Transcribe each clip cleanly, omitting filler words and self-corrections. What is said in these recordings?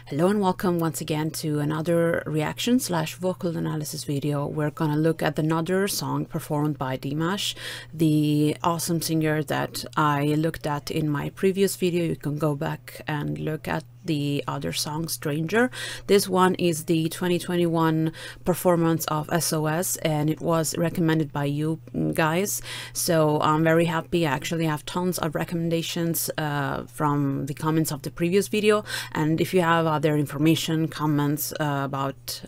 Hello and welcome once again to another reaction / vocal analysis video. We're gonna look at another song performed by Dimash, the awesome singer that I looked at in my previous video. You can go back and look at the other song, Stranger. This one is the 2021 performance of SOS, and it was recommended by you guys, so I'm very happy. I actually have tons of recommendations from the comments of the previous video, and if you have other information, comments about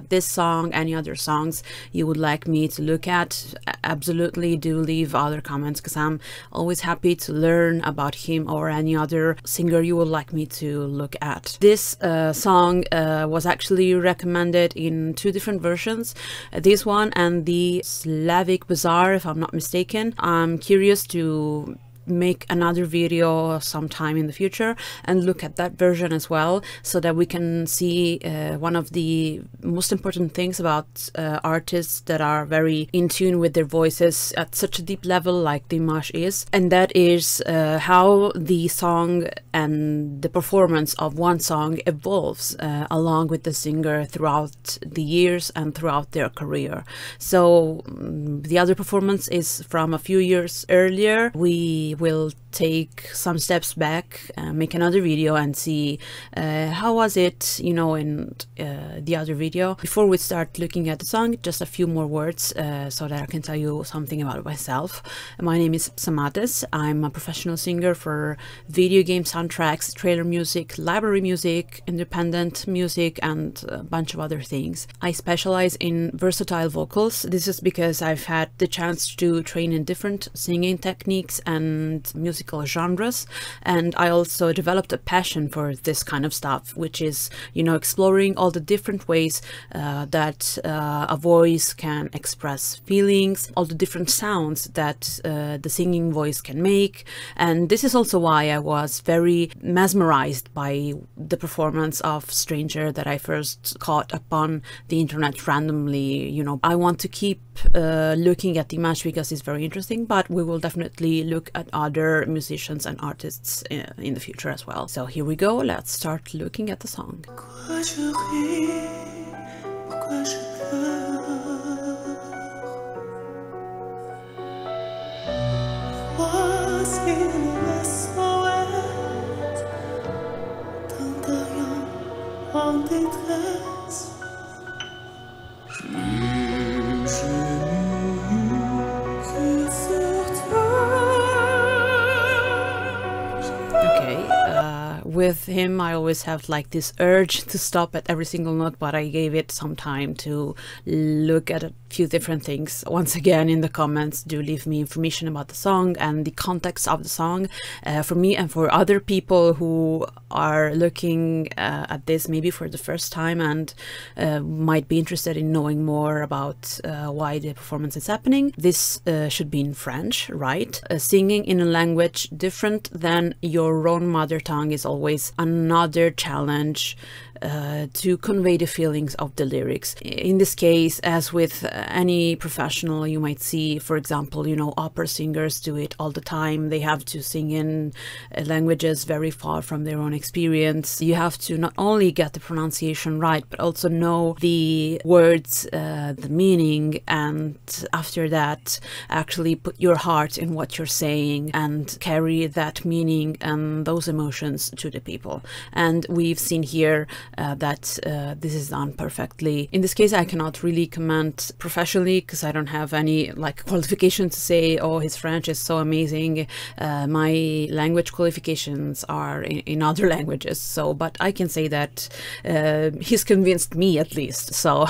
this song, any other songs you would like me to look at, absolutely do leave other comments, because I'm always happy to learn about him or any other singer you would like me to look at. This song was actually recommended in two different versions, this one and the Slavic Bazaar, if I'm not mistaken. I'm curious to make another video sometime in the future and look at that version as well, so that we can see one of the most important things about artists that are very in tune with their voices at such a deep level like Dimash is, and that is how the song and the performance of one song evolves along with the singer throughout the years and throughout their career. So the other performance is from a few years earlier. We will take some steps back, make another video and see how was it, you know, in the other video. Before we start looking at the song, just a few more words so that I can tell you something about myself. My name is Psamathes. I'm a professional singer for video game soundtracks, trailer music, library music, independent music, and a bunch of other things. I specialize in versatile vocals. This is because I've had the chance to train in different singing techniques and musical genres, and I also developed a passion for this kind of stuff, which is, you know, exploring all the different ways that a voice can express feelings, all the different sounds that the singing voice can make. And this is also why I was very mesmerized by the performance of Stranger that I first caught upon the internet randomly. You know, I want to keep looking at Dimash because it's very interesting, but we will definitely look at other musicians and artists in the future as well. So here we go, let's start looking at the song. With him, I always have like this urge to stop at every single note, but I gave it some time to look at a few different things. Once again, in the comments, do leave me information about the song and the context of the song for me and for other people who are looking at this maybe for the first time and might be interested in knowing more about why the performance is happening. This should be in French, right? Singing in a language different than your own mother tongue is always another challenge to convey the feelings of the lyrics. In this case, as with any professional, you might see, for example, you know, opera singers do it all the time. They have to sing in languages very far from their own experience. You have to not only get the pronunciation right, but also know the words, the meaning, and after that actually put your heart in what you're saying and carry that meaning and those emotions to the people. And we've seen here that this is done perfectly. In this case, I cannot really comment professionally because I don't have any like qualification to say, oh, his French is so amazing. My language qualifications are in other languages, so but I can say that he's convinced me at least. So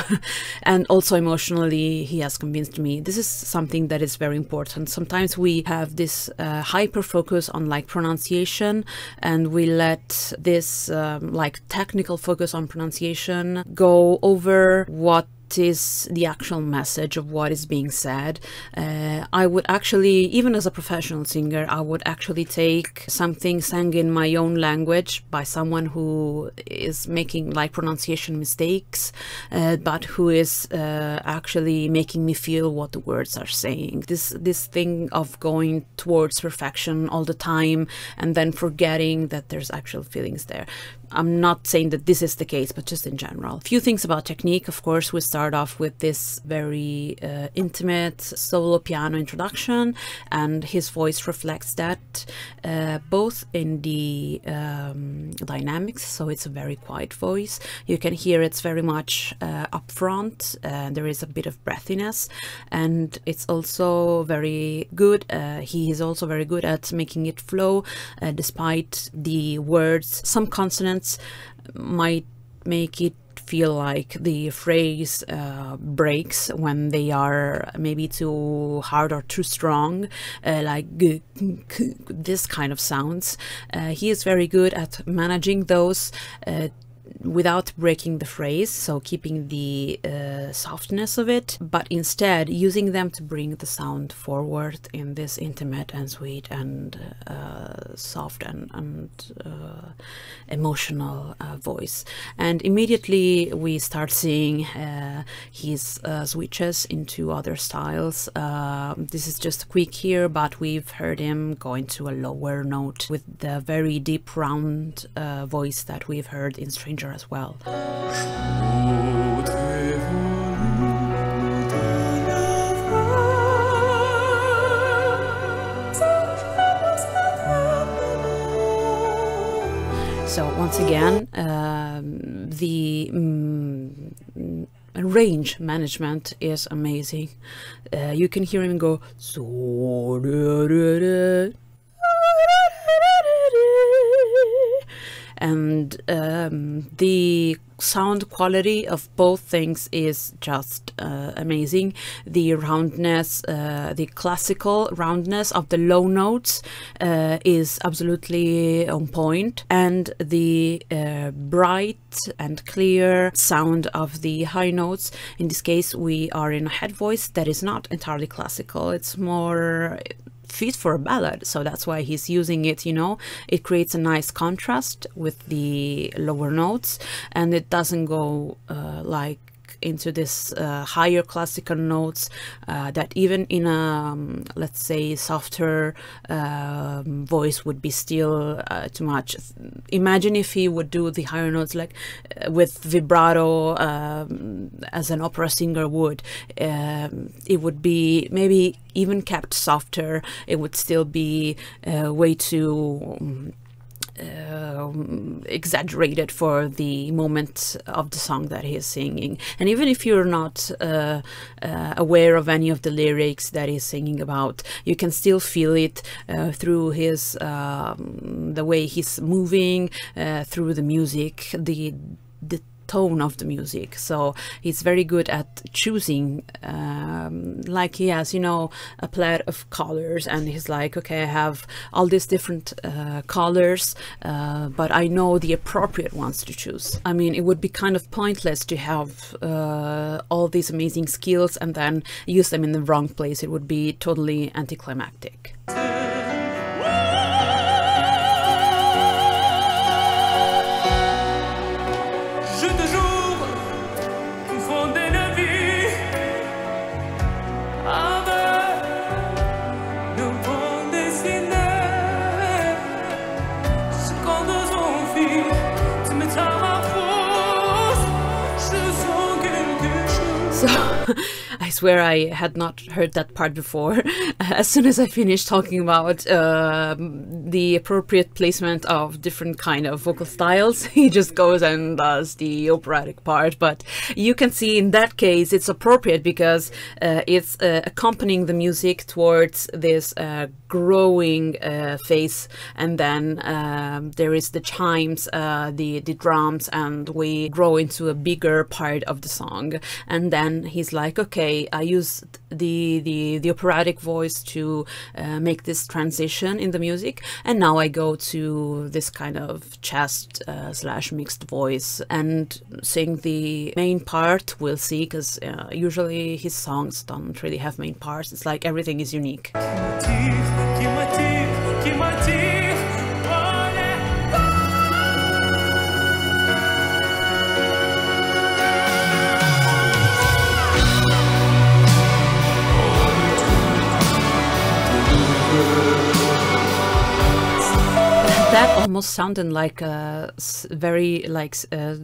and also emotionally he has convinced me. This is something that is very important. Sometimes we have this hyper focus on like pronunciation, and we let this like technical focus on pronunciation go over what is the actual message of what is being said. I would actually, even as a professional singer, I would actually take something sang in my own language by someone who is making like pronunciation mistakes, but who is actually making me feel what the words are saying. This thing of going towards perfection all the time and then forgetting that there's actual feelings there. I'm not saying that this is the case, but just in general. A few things about technique. Of course, we start off with this very intimate solo piano introduction, and his voice reflects that both in the dynamics, so it's a very quiet voice. You can hear it's very much up front, there is a bit of breathiness, and it's also very good. He is also very good at making it flow despite the words. Some consonants might make it feel like the phrase breaks when they are maybe too hard or too strong, like g, k, this kind of sounds. He is very good at managing those without breaking the phrase, so keeping the softness of it, but instead using them to bring the sound forward in this intimate and sweet and soft and emotional voice. And immediately we start seeing his switches into other styles. This is just quick here, but we've heard him go into a lower note with the very deep round voice that we've heard in Stranger as well. So once again, the range management is amazing. You can hear him go so, and the sound quality of both things is just amazing. The roundness, the classical roundness of the low notes is absolutely on point, and the bright and clear sound of the high notes. In this case, we are in a head voice that is not entirely classical. It's more fit for a ballad, so that's why he's using it, you know. It creates a nice contrast with the lower notes, and it doesn't go like into this higher classical notes that even in a let's say softer voice would be still too much. Imagine if he would do the higher notes like with vibrato as an opera singer would. It would be maybe even kept softer. It would still be way too exaggerated for the moment of the song that he is singing. And even if you're not aware of any of the lyrics that he's singing about, you can still feel it through his the way he's moving, through the music, the tone of the music. So he's very good at choosing, like he has, you know, a palette of colors, and he's like, okay, I have all these different colors, but I know the appropriate ones to choose. I mean, it would be kind of pointless to have all these amazing skills and then use them in the wrong place. It would be totally anticlimactic. So I swear I had not heard that part before. As soon as I finished talking about the appropriate placement of different kind of vocal styles, he just goes and does the operatic part. But you can see in that case it's appropriate because it's accompanying the music towards this growing phase, and then there is the chimes, the drums, and we grow into a bigger part of the song. And then he's like, okay, I used the operatic voice to make this transition in the music, and now I go to this kind of chest slash mixed voice and sing the main part. We'll see, because usually his songs don't really have main parts. It's like everything is unique. That almost almost sounded like a very like a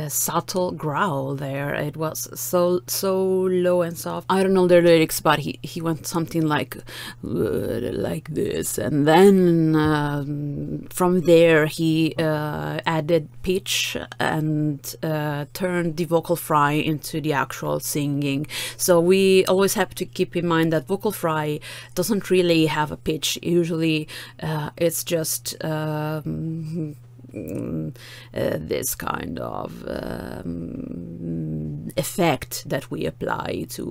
subtle growl there. It was so low and soft. I don't know the lyrics, but he went something like this, and then from there he added pitch and turned the vocal fry into the actual singing. So we always have to keep in mind that vocal fry doesn't really have a pitch. Usually it's just this kind of effect that we apply to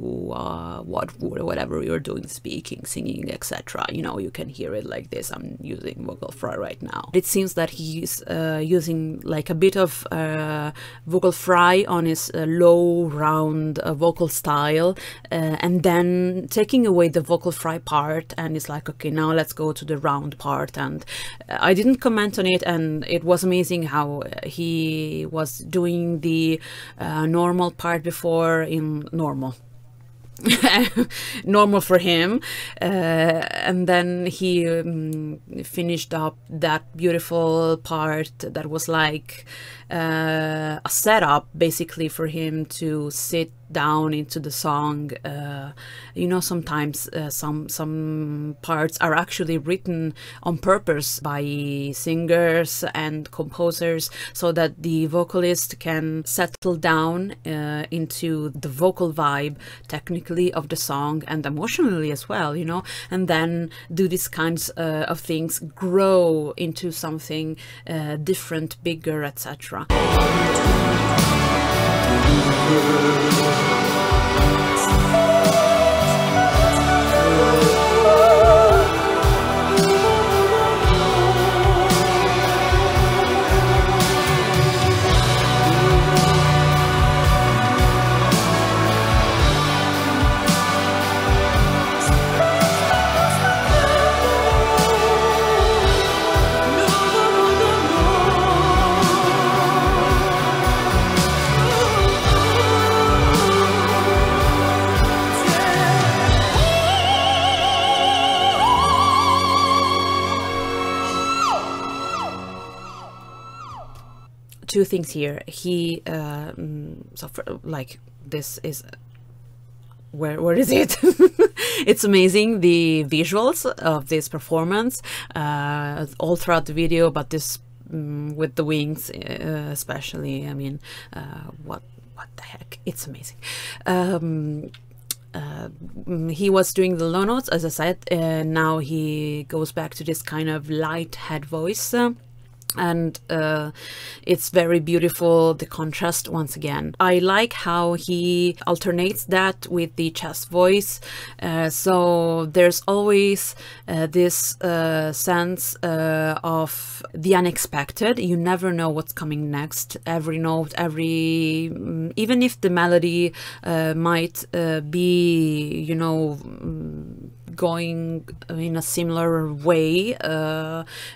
whatever you're doing, speaking, singing, etc. You know, you can hear it like this. I'm using vocal fry right now. It seems that he's using like a bit of vocal fry on his low round vocal style, and then taking away the vocal fry part, and it's like, okay, now let's go to the round part. And I didn't comment on it, and it was amazing how he was doing the normal part before in normal for him, and then he finished up that beautiful part that was like a setup basically for him to sit down into the song. You know, sometimes some parts are actually written on purpose by singers and composers so that the vocalist can settle down into the vocal vibe technically of the song and emotionally as well, you know, and then do these kinds of things, grow into something different, bigger, etc. Two things here. He so for, like, this is where is it? It's amazing, the visuals of this performance all throughout the video, but this with the wings especially, I mean, what the heck, it's amazing. He was doing the low notes, as I said, and now he goes back to this kind of light head voice, and it's very beautiful, the contrast once again. I like how he alternates that with the chest voice, so there's always this sense of the unexpected. You never know what's coming next. Every note, even if the melody might be, you know, going in a similar way,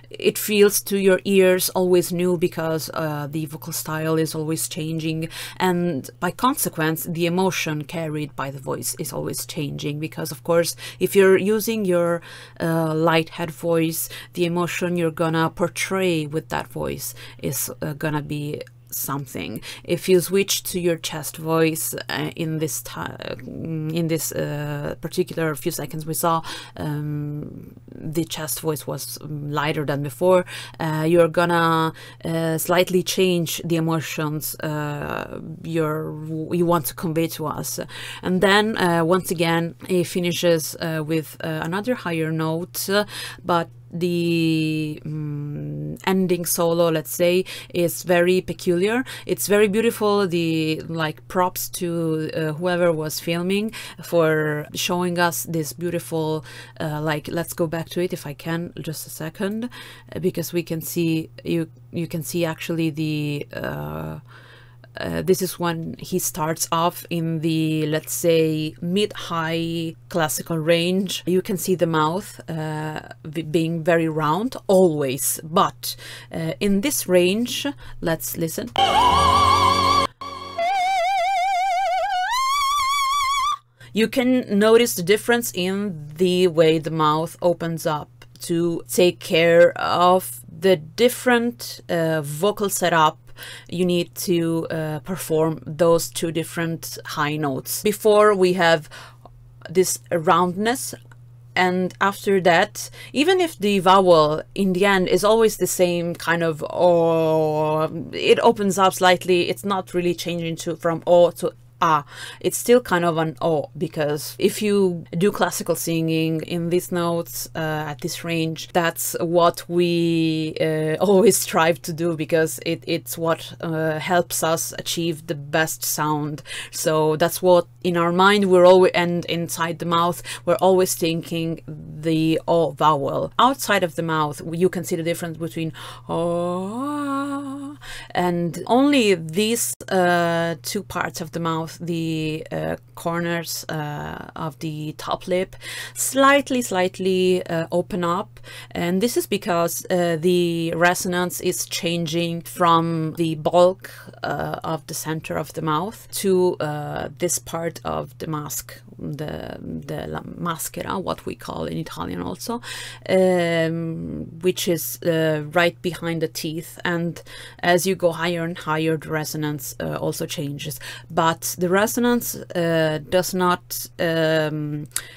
it feels to your ears always new, because the vocal style is always changing, and by consequence the emotion carried by the voice is always changing, because of course if you're using your light head voice, the emotion you're gonna portray with that voice is gonna be something. If you switch to your chest voice in this particular few seconds we saw, the chest voice was lighter than before. You're gonna slightly change the emotions you want to convey to us, and then once again he finishes with another higher note, but the ending solo, let's say, is very peculiar. It's very beautiful. The props to whoever was filming for showing us this beautiful let's go back to it if I can, just a second, because we can see, you can see actually the this is when he starts off in the, let's say, mid-high classical range. You can see the mouth being very round always, but in this range, let's listen. You can notice the difference in the way the mouth opens up to take care of the different vocal setup you need to perform those two different high notes. Before we have this roundness, and after that, even if the vowel in the end is always the same kind of O, it opens up slightly, it's not really changing from O to A. It's still kind of an O, because if you do classical singing in these notes at this range, that's what we always strive to do, because it's what helps us achieve the best sound. So that's what in our mind we're always, and inside the mouth we're always thinking the O vowel. Outside of the mouth you can see the difference between O, and only these two parts of the mouth, the corners of the top lip, slightly open up, and this is because the resonance is changing from the bulk of the center of the mouth to this part of the mask, the maschera, what we call in Italian also, which is right behind the teeth. And as you go higher and higher, the resonance also changes, but the resonance does not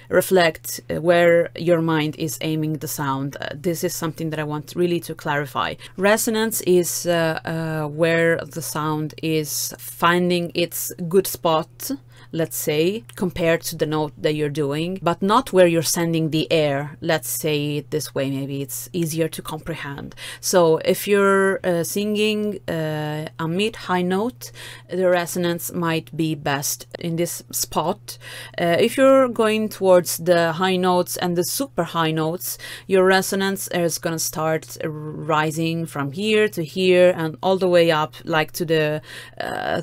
reflect where your mind is aiming the sound. This is something that I want really to clarify. Resonance is where the sound is finding its good spot, let's say, compared to the note that you're doing, but not where you're sending the air. Let's say it this way, maybe it's easier to comprehend. So if you're singing a mid-high note, the resonance might be best in this spot. If you're going towards the high notes and the super high notes, your resonance is going to start rising from here to here and all the way up, like to the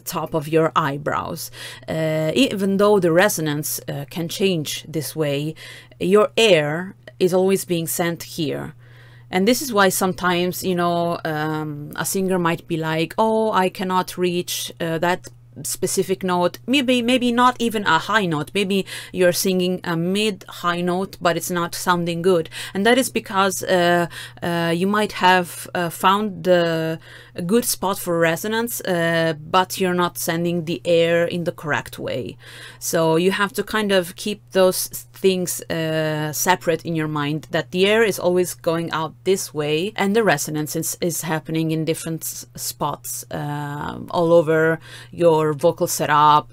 top of your eyebrows. Even though the resonance can change this way, your air is always being sent here. And this is why sometimes, you know, a singer might be like, oh, I cannot reach that specific note, maybe not even a high note, maybe you're singing a mid-high note but it's not sounding good, and that is because you might have found a good spot for resonance, but you're not sending the air in the correct way. So you have to kind of keep those things separate in your mind, that the air is always going out this way and the resonance is happening in different spots all over your vocal setup.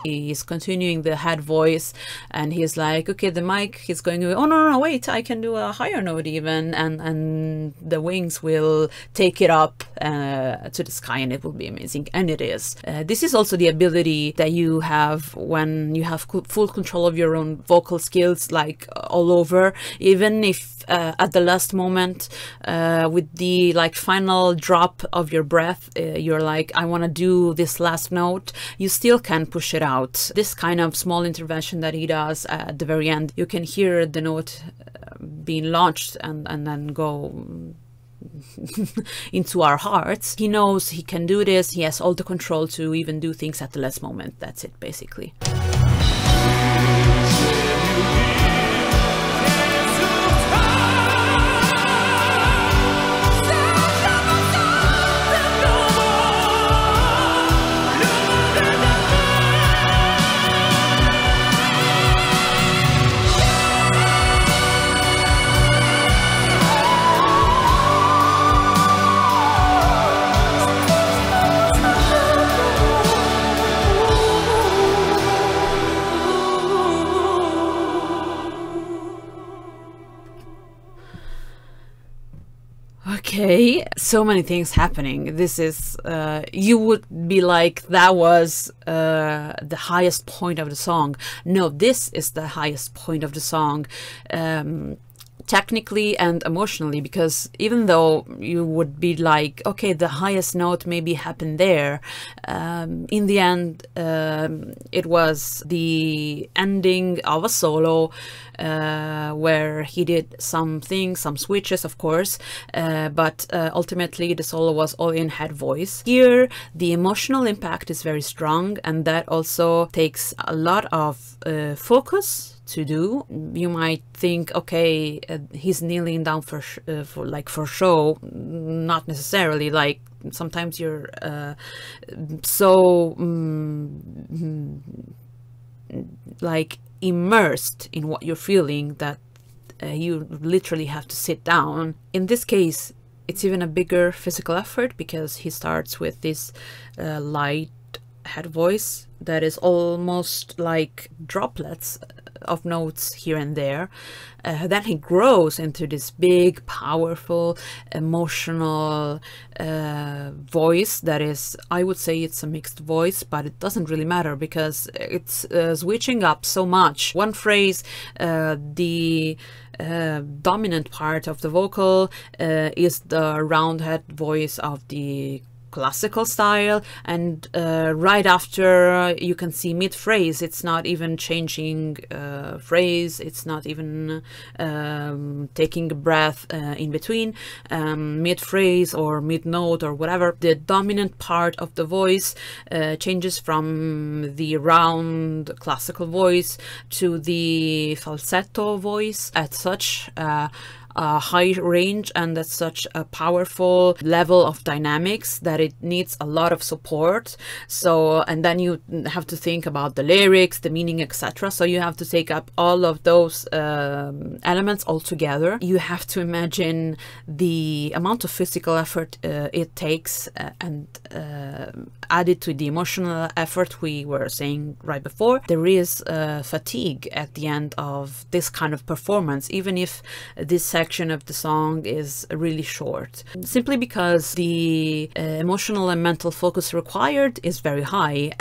He's continuing the head voice and he's like, okay, the mic, he's going, oh no, wait, I can do a higher note even, and the wings will take it up to the sky and it will be amazing. And it is. This is also the ability that you have when you have full control of your own vocal skills, like all over, even if at the last moment, with the like final drop of your breath, you're like, I want to do this last note, you still can push it out. This kind of small intervention that he does at the very end, you can hear the note being launched and then go into our hearts. He knows he can do this. He has all the control to even do things at the last moment. That's it, basically. Okay, so many things happening. This is, you would be like, that was the highest point of the song. No, this is the highest point of the song. technically and emotionally, because even though you would be like, okay, the highest note maybe happened there, in the end it was the ending of a solo where he did some things, some switches of course, but ultimately the solo was all in head voice. Here the emotional impact is very strong, and that also takes a lot of focus to do. You might think, okay, he's kneeling down for show. Not necessarily. Like sometimes you're so like immersed in what you're feeling that you literally have to sit down. In this case, it's even a bigger physical effort, because he starts with this light head voice that is almost like droplets of notes here and there. Then he grows into this big, powerful, emotional voice that is, I would say it's a mixed voice, but it doesn't really matter because it's switching up so much. One phrase, the dominant part of the vocal is the round head voice of the classical style, and right after you can see mid-phrase, it's not even changing phrase, it's not even taking a breath in between, mid-phrase or mid-note or whatever. The dominant part of the voice changes from the round classical voice to the falsetto voice at such a high range and at such a powerful level of dynamics that it needs a lot of support. So, and then you have to think about the lyrics, the meaning, etc. So you have to take up all of those elements all together. You have to imagine the amount of physical effort it takes and add it to the emotional effort we were saying right before. There is fatigue at the end of this kind of performance, even if this section of the song is really short, simply because the emotional and mental focus required is very high.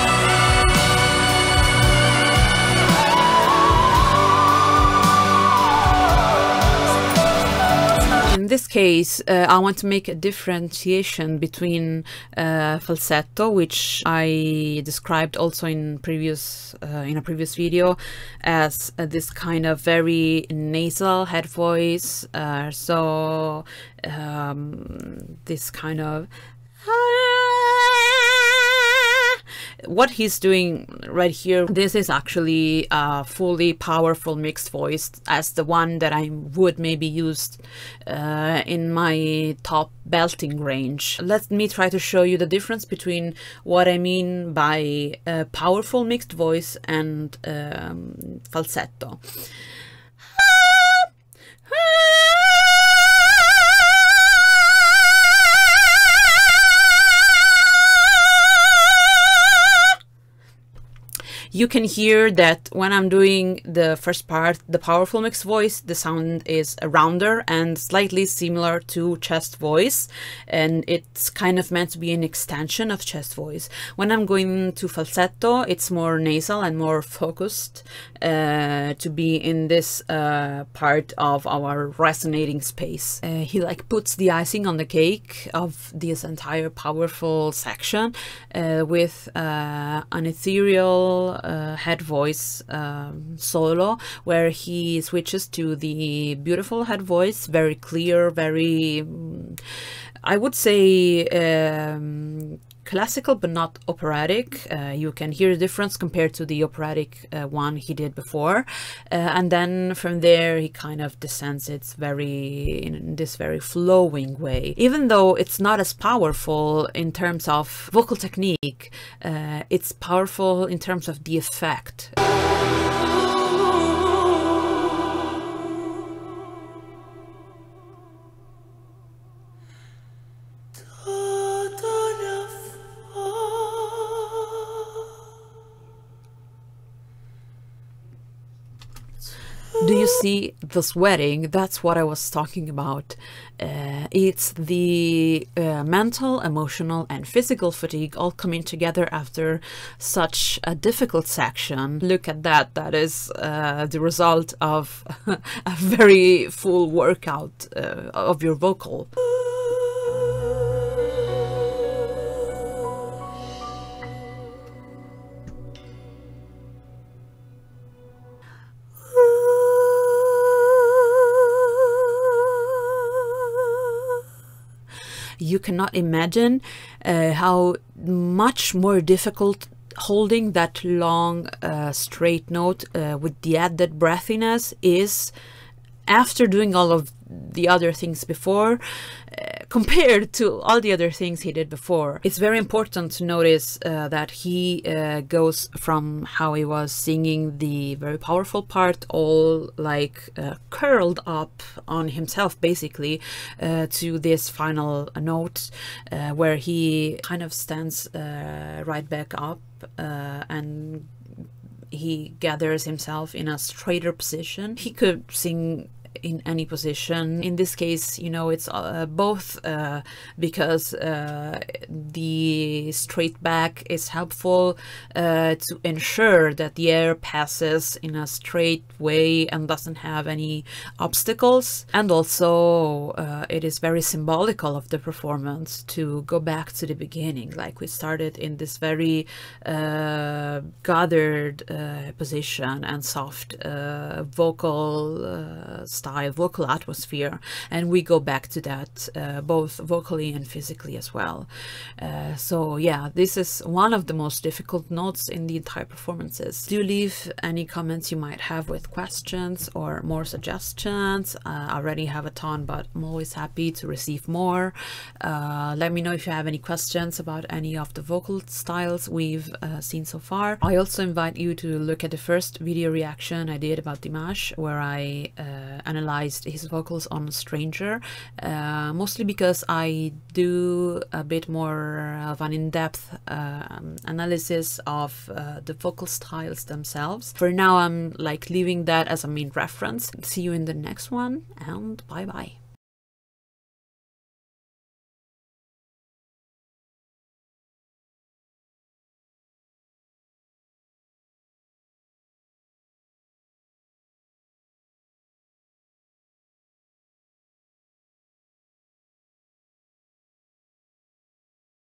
In this case, I want to make a differentiation between falsetto, which I described also in a previous video as this kind of very nasal head voice. This kind of what he's doing right here, this is actually a fully powerful mixed voice, as the one that I would maybe use in my top belting range. Let me try to show you the difference between what I mean by powerful mixed voice and falsetto. You can hear that when I'm doing the first part, the powerful mixed voice, the sound is rounder and slightly similar to chest voice, and it's kind of meant to be an extension of chest voice. When I'm going to falsetto, it's more nasal and more focused to be in this part of our resonating space. He like puts the icing on the cake of this entire powerful section with an ethereal head voice solo, where he switches to the beautiful head voice, very clear, very, I would say, classical but not operatic. You can hear the difference compared to the operatic one he did before, and then from there he kind of descends it in this very flowing way. Even though it's not as powerful in terms of vocal technique, it's powerful in terms of the effect. Do you see the sweating? That's what I was talking about. It's the mental, emotional and physical fatigue all coming together after such a difficult section. Look at that. That is the result of a very full workout of your vocal. You cannot imagine how much more difficult holding that long straight note with the added breathiness is after doing all of the other things before, compared to all the other things he did before. It's very important to notice that he goes from how he was singing the very powerful part, all like curled up on himself basically, to this final note where he kind of stands right back up and he gathers himself in a straighter position. He could sing in any position. In this case, you know, it's both because the straight back is helpful to ensure that the air passes in a straight way and doesn't have any obstacles, and also it is very symbolical of the performance to go back to the beginning, like we started in this very gathered position and soft vocal style, vocal atmosphere, and we go back to that both vocally and physically as well. So yeah, this is one of the most difficult notes in the entire performances. Do leave any comments you might have with questions or more suggestions. I already have a ton, but I'm always happy to receive more. Let me know if you have any questions about any of the vocal styles we've seen so far. I also invite you to look at the first video reaction I did about Dimash, where I analyzed his vocals on Stranger, mostly because I do a bit more of an in-depth analysis of the vocal styles themselves. For now, I'm like leaving that as a main reference. See you in the next one, and bye bye.